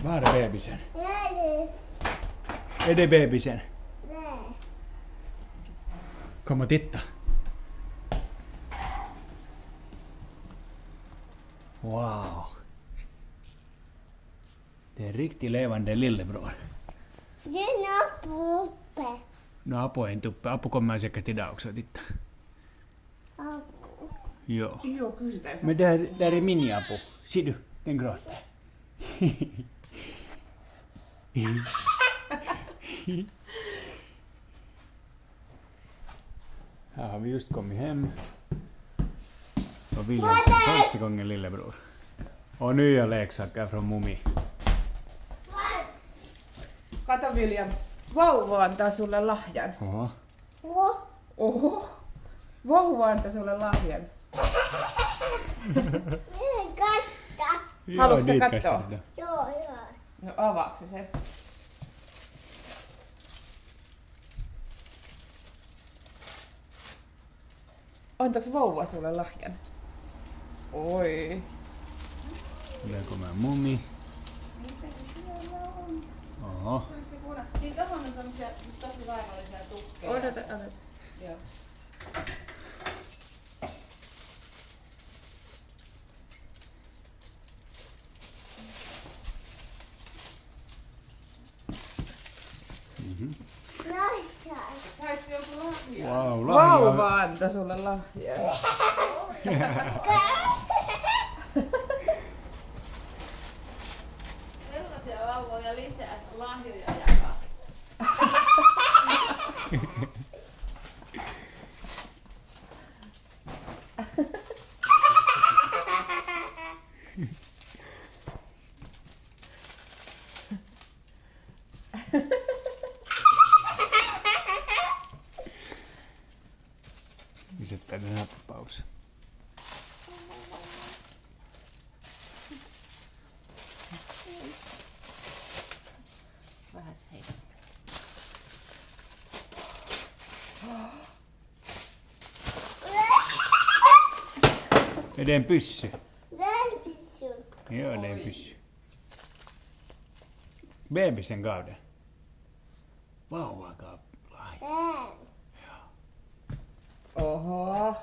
Var är bebisen? Är det bebisen? Kom och titta. Wow. Det är en riktigt levande lillebror. Det är Apu uppe. No Apu är inte uppe. Apu kommer säkert idag också, titta. Apu. Joo. Joo, kysytään. Men där är mini-Apu. Ser du? Den gråter. Här har vi just kommit hem. Och William för första gången lillebror. Och nya leksaker från Mummi. Kato William, vauva antaa sulle lahjan. Oho. Oho. Vauva antaa sulle lahjan. Minä kattaa. Haluatko sä niitä kattoo? käsitetään. Joo, joo. No avaako se sen? Antaako vauva sulle lahjan? Oi. Tulee komea Mummi. Oho. Niin tohon on tämmösiä tosi vaivallisia tukkeja. Odota. Joo. Lahjaa. Sait sä joku lahjan? Wow, Vauva antoi sulle lahjan. Sellaisia vauvoja lisää, että lahjoja jakaa. Pistetään tänään nappaus. Vähäs hei. Är det en pyssy? Lämpisyn. Joo, det är en pyssy. Bebisen gav den. Vauva gav lahjan. Tän. Oho.